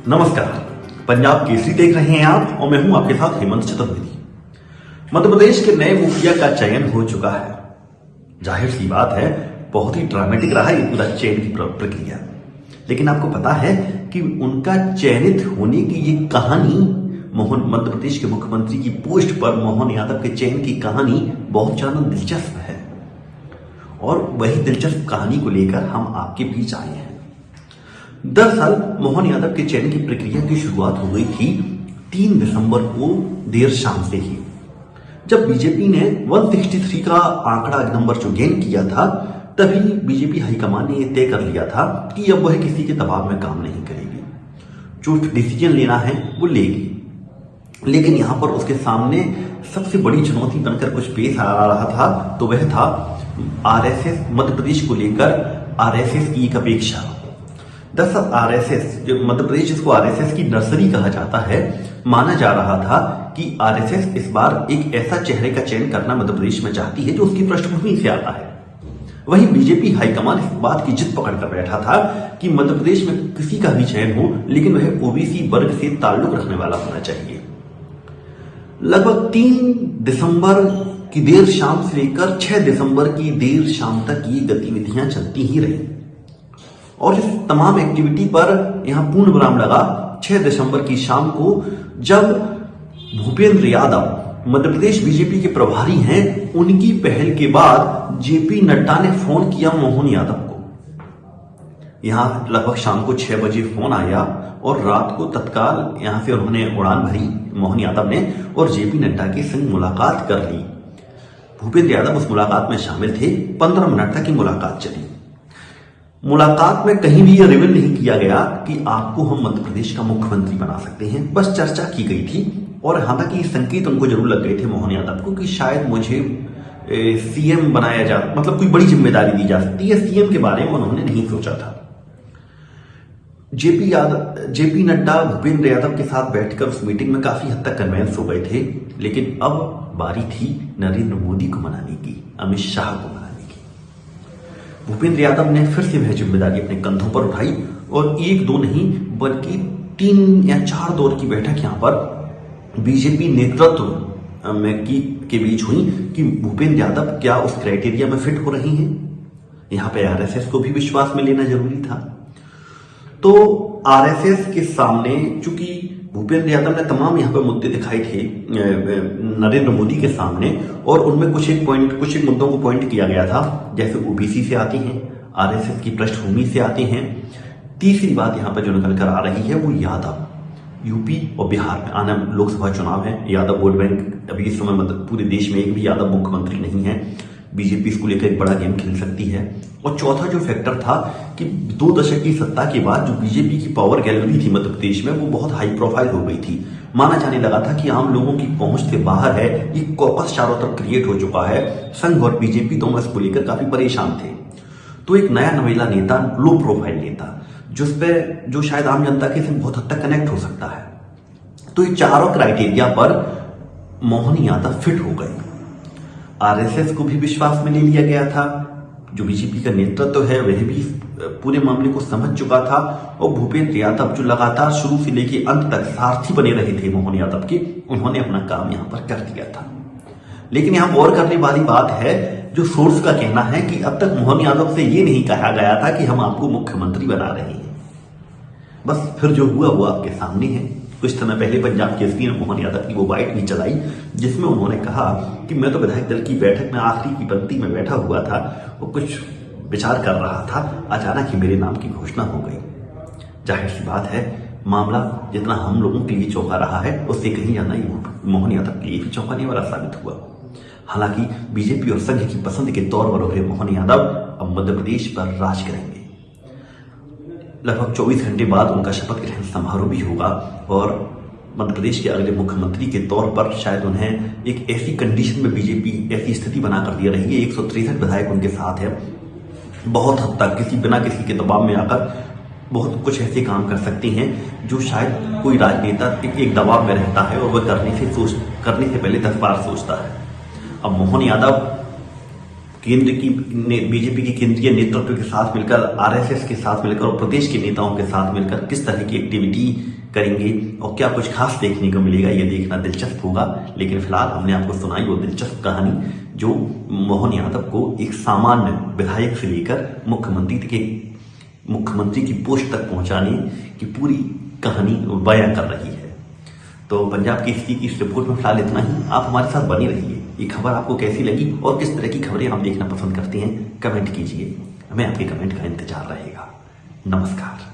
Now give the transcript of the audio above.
नमस्कार, पंजाब केसरी देख रहे हैं आप और मैं हूं आपके साथ हेमंत चतुर्वेदी। मध्य प्रदेश के नए मुखिया का चयन हो चुका है। जाहिर सी बात है, बहुत ही ड्रामेटिक रहा ये पूरा चयन की प्रक्रिया। लेकिन आपको पता है कि उनका चयनित होने की ये कहानी, मध्य प्रदेश के मुख्यमंत्री की पोस्ट पर मोहन यादव के चयन की कहानी बहुत ज्यादा दिलचस्प है और वही दिलचस्प कहानी को लेकर हम आपके बीच आए हैं। दरअसल मोहन यादव के चयन की प्रक्रिया की शुरुआत हो गई थी 3 दिसंबर को देर शाम से ही, जब बीजेपी ने 163 का आंकड़ा नंबर जो गेन किया था। तभी बीजेपी हाईकमान ने यह तय कर लिया था कि अब वह किसी के दबाव में काम नहीं करेगी, जो डिसीजन लेना है वो लेगी। लेकिन यहां पर उसके सामने सबसे बड़ी चुनौती बनकर कुछ पेश आ रहा था, तो वह था आरएसएस, मध्य प्रदेश को लेकर आरएसएस की एक अपेक्षा। दरअसल आरएसएस, जो मध्य प्रदेश जिसको आरएसएस की नर्सरी कहा जाता है, माना जा रहा था कि आरएसएस इस बार एक ऐसा चेहरे का चयन करना मध्य प्रदेश में चाहती है जो उसकी पृष्ठभूमि से आता है। वहीं बीजेपी हाईकमान इस बात की जिद पकड़ कर बैठा था कि मध्य प्रदेश में किसी का भी चयन हो, लेकिन वह ओबीसी वर्ग से ताल्लुक रखने वाला होना चाहिए। लगभग 3 दिसंबर की देर शाम से लेकर 6 दिसंबर की देर शाम तक ये गतिविधियां चलती ही रही और इस तमाम एक्टिविटी पर यहां पूर्ण विराम लगा 6 दिसंबर की शाम को, जब भूपेंद्र यादव मध्य प्रदेश बीजेपी के प्रभारी हैं, उनकी पहल के बाद जेपी नड्डा ने फोन किया मोहन यादव को। यहां लगभग शाम को 6 बजे फोन आया और रात को तत्काल यहां से उन्होंने उड़ान भरी मोहन यादव ने और जेपी नड्डा के संग मुलाकात कर ली। भूपेंद्र यादव उस मुलाकात में शामिल थे। 15 मिनट तक की मुलाकात चली। मुलाकात में कहीं भी यह रिवील नहीं किया गया कि आपको हम मध्य प्रदेश का मुख्यमंत्री बना सकते हैं, बस चर्चा की गई थी। और हालांकि संकेत उनको जरूर लग गए थे मोहन यादव को कि शायद मुझे सीएम बनाया जा, मतलब कोई बड़ी जिम्मेदारी दी जा सकती है। सीएम के बारे में उन्होंने नहीं सोचा था। जेपी नड्डा भूपेंद्र यादव के साथ बैठकर उस मीटिंग में काफी हद तक कन्वेंस हो गए थे। लेकिन अब बारी थी नरेंद्र मोदी को मनाने की, अमित शाह को मनाने की। भूपेंद्र यादव ने फिर से वह जिम्मेदारी अपने कंधों पर उठाई और 1-2 नहीं बल्कि 3 या 4 दौर की बैठक यहां पर बीजेपी नेतृत्व में के बीच हुई कि भूपेंद्र यादव क्या उस क्राइटेरिया में फिट हो रही हैं। यहां पे आरएसएस को भी विश्वास में लेना जरूरी था। तो आरएसएस के सामने चूंकि भूपेंद्र यादव ने तमाम यहां पर मुद्दे दिखाए थे नरेंद्र मोदी के सामने, और उनमें कुछ एक मुद्दों को पॉइंट किया गया था, जैसे ओबीसी से आती हैं, आरएसएस की पृष्ठभूमि से आते हैं। तीसरी बात यहां पर जो निकल कर आ रही है वो यादव, यूपी और बिहार में आना लोकसभा चुनाव है। यादव वोट बैंक अभी इस समय मतलब पूरे देश में एक भी यादव मुख्यमंत्री नहीं है। बीजेपी इसको लेकर एक बड़ा गेम खेल सकती है। और चौथा जो फैक्टर था कि 2 दशक की सत्ता के बाद जो बीजेपी की पावर गैलरी थी मध्य प्रदेश में, वो बहुत हाई प्रोफाइल हो गई थी। माना जाने लगा था कि आम लोगों की पहुंच से बाहर है, ये कॉपस चारों तरफ क्रिएट हो चुका है। संघ और बीजेपी दोनों इसको लेकर काफी परेशान थे। तो एक नया नवेला नेता, लो प्रोफाइल नेता, जो शायद आम जनता के से बहुत हद तक कनेक्ट हो सकता है। तो ये चारों क्राइटेरिया पर मोहन यादव फिट हो गए। आरएसएस को भी विश्वास में ले लिया गया था। जो बीजेपी का नेतृत्व है वह भी पूरे मामले को समझ चुका था। और भूपेंद्र यादव जो लगातार शुरू से लेकर अंत तक सारथी बने रहे थे मोहन यादव के, उन्होंने अपना काम यहां पर कर दिया था। लेकिन यहां गौर करने वाली बात है, जो सोर्स का कहना है कि अब तक मोहन यादव से यह नहीं कहा गया था कि हम आपको मुख्यमंत्री बना रहे हैं। बस फिर जो हुआ वो आपके सामने है। कुछ समय पहले पंजाब केसरी ने मोहन यादव की वो बाइट भी चलाई, जिसमें उन्होंने कहा कि मैं तो विधायक दल की बैठक में आखिरी की पंक्ति में बैठा हुआ था और कुछ विचार कर रहा था, अचानक ही मेरे नाम की घोषणा हो गई। जाहिर सी बात है, मामला जितना हम लोगों के लिए चौंका रहा है, उससे कहीं ज्यादा मोहन यादव के लिए भी चौंकाने वाला साबित हुआ। हालांकि बीजेपी और संघ की पसंद के तौर पर उभरे मोहन यादव अब मध्य प्रदेश पर राज करेंगे। लगभग 24 घंटे बाद उनका शपथ ग्रहण समारोह भी होगा और मध्य प्रदेश के अगले मुख्यमंत्री के तौर पर शायद उन्हें एक ऐसी कंडीशन में बीजेपी ऐसी स्थिति बनाकर दे रही है, 163 विधायक उनके साथ है, बहुत हद तक बिना किसी के दबाव में आकर बहुत कुछ ऐसे काम कर सकते हैं जो शायद कोई राजनेता एक दबाव में रहता है और वह करने से पहले 10 बार सोचता है। अब मोहन यादव केंद्र की बीजेपी के केंद्रीय नेतृत्व के साथ मिलकर, आरएसएस के साथ मिलकर और प्रदेश के नेताओं के साथ मिलकर किस तरह की एक्टिविटी करेंगे और क्या कुछ खास देखने को मिलेगा, यह देखना दिलचस्प होगा। लेकिन फिलहाल हमने आपको सुनाई वो दिलचस्प कहानी जो मोहन यादव को एक सामान्य विधायक से लेकर मुख्यमंत्री की पोस्ट तक पहुंचाने की पूरी कहानी बयां कर रही है। तो पंजाब केसरी की इस रिपोर्ट में फिलहाल इतना ही। आप हमारे साथ बने रहिए। ये खबर आपको कैसी लगी और किस तरह की खबरें आप देखना पसंद करते हैं, कमेंट कीजिए। हमें आपके कमेंट का इंतजार रहेगा। नमस्कार।